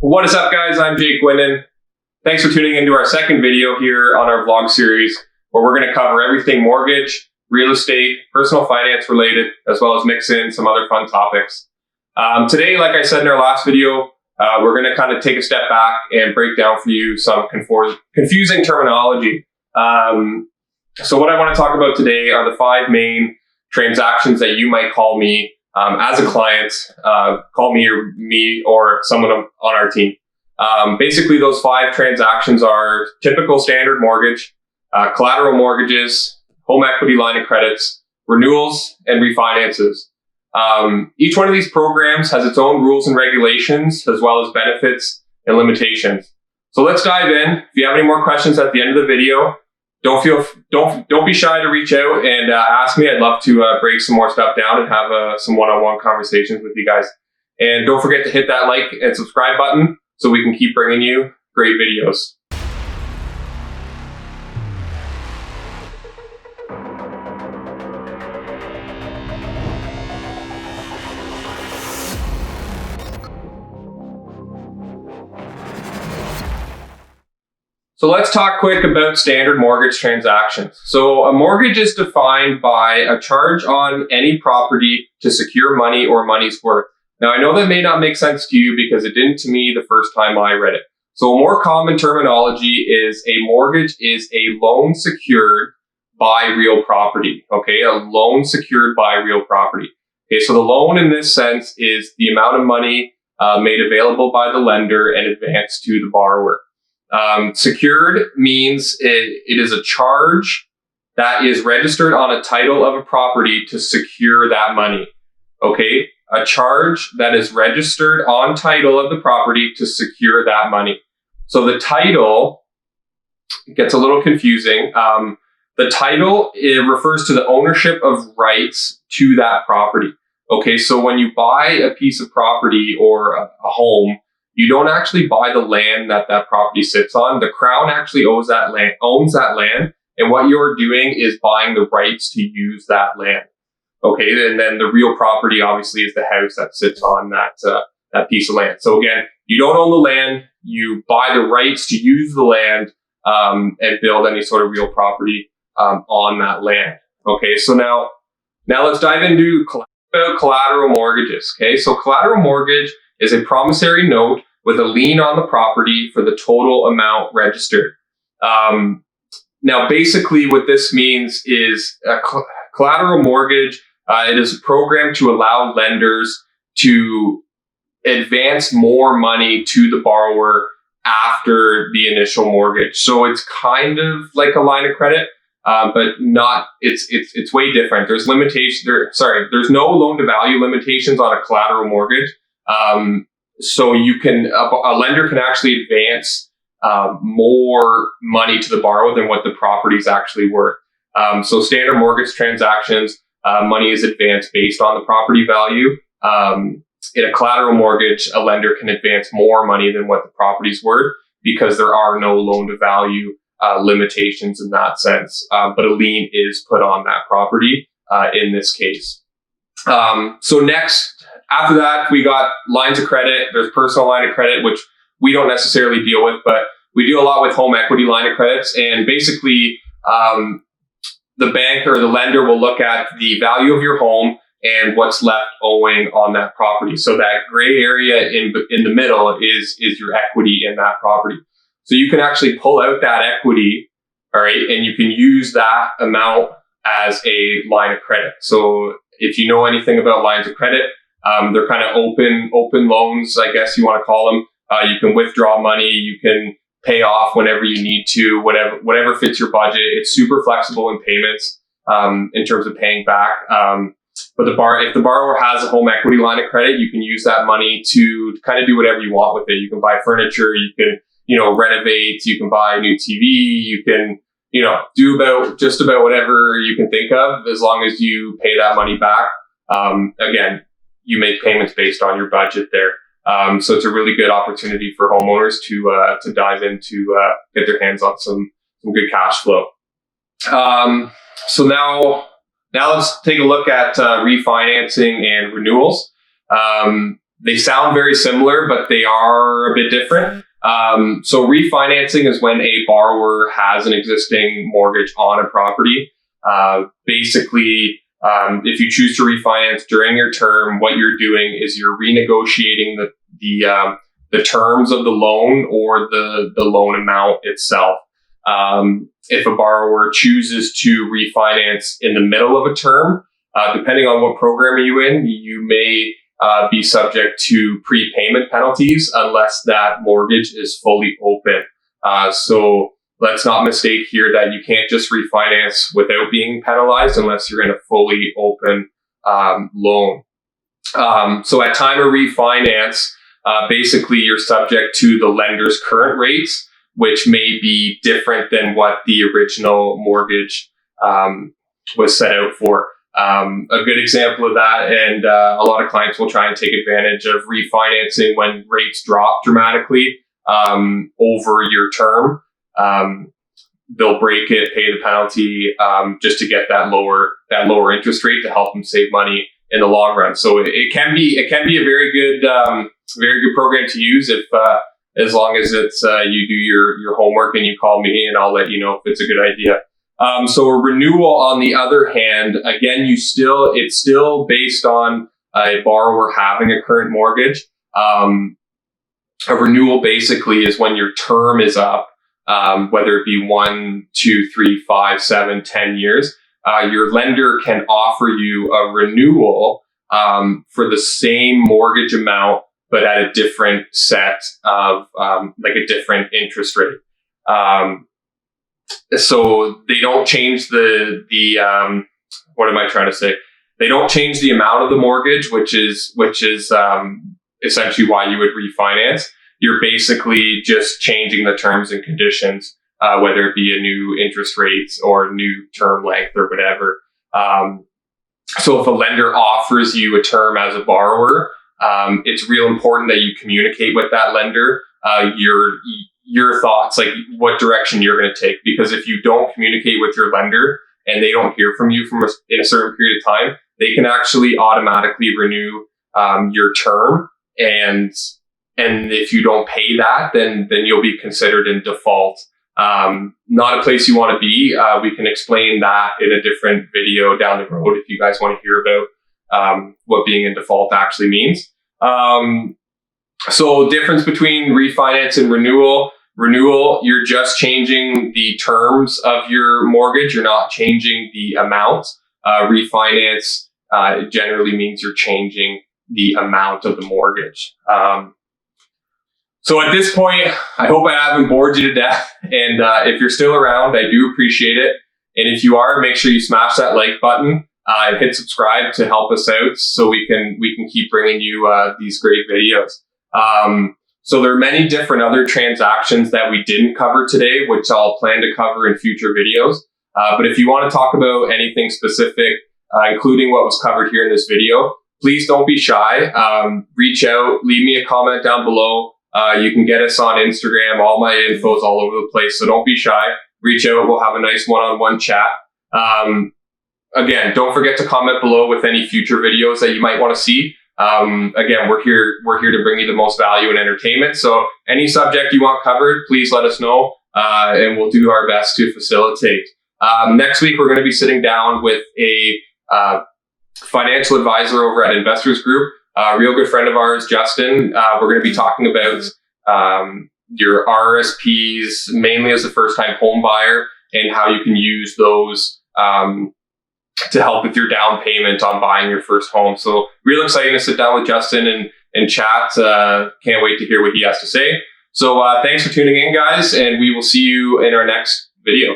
What is up, guys? I'm Jake Winden. Thanks for tuning into our second video here on our vlog series, where we're going to cover everything mortgage, real estate, personal finance related, as well as mix in some other fun topics. Today, like I said in our last video, we're going to kind of take a step back and break down for you some confusing terminology. So what I want to talk about today are the 5 main transactions that you might call me as a client, call me or someone on our team. Basically, those 5 transactions are typical standard mortgage, collateral mortgages, home equity line of credits, renewals, and refinances. Each one of these programs has its own rules and regulations, as well as benefits and limitations. So let's dive in. If you have any more questions at the end of the video, don't be shy to reach out and ask me. I'd love to break some more stuff down and have some one-on-one conversations with you guys. And don't forget to hit that like and subscribe button so we can keep bringing you great videos. So let's talk quick about standard mortgage transactions. So a mortgage is defined by a charge on any property to secure money or money's worth. Now, I know that may not make sense to you because it didn't to me the first time I read it. So a more common terminology is a mortgage is a loan secured by real property. Okay, a loan secured by real property. Okay, so the loan in this sense is the amount of money made available by the lender and advanced to the borrower. Secured means it is a charge that is registered on a title of a property to secure that money. Okay, a charge that is registered on title of the property to secure that money. So the title gets a little confusing. The title, it refers to the ownership of rights to that property. Okay, so when you buy a piece of property or a home, you don't actually buy the land that property sits on. The Crown actually owns that land, and what you're doing is buying the rights to use that land. Okay, and then the real property obviously is the house that sits on that piece of land. So again, you don't own the land, you buy the rights to use the land and build any sort of real property on that land. Okay, so now let's dive into collateral mortgages. Okay, so collateral mortgage is a promissory note with a lien on the property for the total amount registered. Now, basically what this means is a collateral mortgage, it is a program to allow lenders to advance more money to the borrower after the initial mortgage. So it's kind of like a line of credit, but not, it's way different. There's there's no loan to value limitations on a collateral mortgage. So a lender can actually advance more money to the borrower than what the property is actually worth. So standard mortgage transactions, money is advanced based on the property value. In a collateral mortgage, a lender can advance more money than what the property is worth because there are no loan to value limitations in that sense. But a lien is put on that property in this case. So next, after that, we got lines of credit. There's personal line of credit, which we don't necessarily deal with, but we do a lot with home equity line of credits. And basically, the bank or the lender will look at the value of your home and what's left owing on that property. So that gray area in the middle is your equity in that property. So you can actually pull out that equity, all right, and you can use that amount as a line of credit. So if you know anything about lines of credit, they're kind of open loans, I guess you want to call them. You can withdraw money, you can pay off whenever you need to, whatever fits your budget. It's super flexible in payments in terms of paying back. But if the borrower has a home equity line of credit, you can use that money to kind of do whatever you want with it. You can buy furniture, you can renovate, you can buy a new TV, you can do just about whatever you can think of as long as you pay that money back. Again, you make payments based on your budget there. So it's a really good opportunity for homeowners to dive into, get their hands on some good cash flow. So now let's take a look at refinancing and renewals. They sound very similar, but they are a bit different. So refinancing is when a borrower has an existing mortgage on a property. Basically, if you choose to refinance during your term, what you're doing is you're renegotiating the terms of the loan or the loan amount itself. If a borrower chooses to refinance in the middle of a term, depending on what program are you in, you may be subject to prepayment penalties unless that mortgage is fully open. So let's not mistake here that you can't just refinance without being penalized unless you're in a fully open loan. So at time of refinance, basically you're subject to the lender's current rates, which may be different than what the original mortgage was set out for. A good example of that, and a lot of clients will try and take advantage of refinancing when rates drop dramatically over your term. They'll break it, pay the penalty, just to get that lower interest rate to help them save money in the long run. So it can be a very good program to use if as long as it's you do your homework and you call me, and I'll let you know if it's a good idea. So a renewal, on the other hand, again, it's still based on a borrower having a current mortgage. A renewal basically is when your term is up, whether it be 1, 2, 3, 5, 7, 10 years. Your lender can offer you a renewal for the same mortgage amount, but at a different set of like a different interest rate. So they don't change the what am I trying to say? They don't change the amount of the mortgage, which is essentially why you would refinance. You're basically just changing the terms and conditions, whether it be a new interest rates or new term length or whatever. So if a lender offers you a term as a borrower, it's real important that you communicate with that lender your thoughts, like what direction you're going to take. Because if you don't communicate with your lender and they don't hear from you in a certain period of time, they can actually automatically renew your term. And if you don't pay that, then you'll be considered in default. Not a place you want to be. We can explain that in a different video down the road if you guys want to hear about what being in default actually means. So difference between refinance and renewal. Renewal, you're just changing the terms of your mortgage. You're not changing the amount. Refinance generally means you're changing the amount of the mortgage. So at this point, I hope I haven't bored you to death. And if you're still around, I do appreciate it. And if you are, make sure you smash that like button and hit subscribe to help us out so we can keep bringing you these great videos. So there are many different other transactions that we didn't cover today, which I'll plan to cover in future videos. But if you want to talk about anything specific, including what was covered here in this video, please don't be shy. Reach out, leave me a comment down below. You can get us on Instagram. All my info is all over the place, so don't be shy. Reach out. We'll have a nice one-on-one chat. Again, don't forget to comment below with any future videos that you might want to see. Again, we're here to bring you the most value and entertainment. So any subject you want covered, please let us know, and we'll do our best to facilitate. Next week, we're going to be sitting down with a financial advisor over at Investors Group, a real good friend of ours, Justin. We're going to be talking about your RSPs, mainly as a first-time home buyer, and how you can use those to help with your down payment on buying your first home. So real exciting to sit down with Justin and chat. Can't wait to hear what he has to say. So thanks for tuning in, guys, and we will see you in our next video.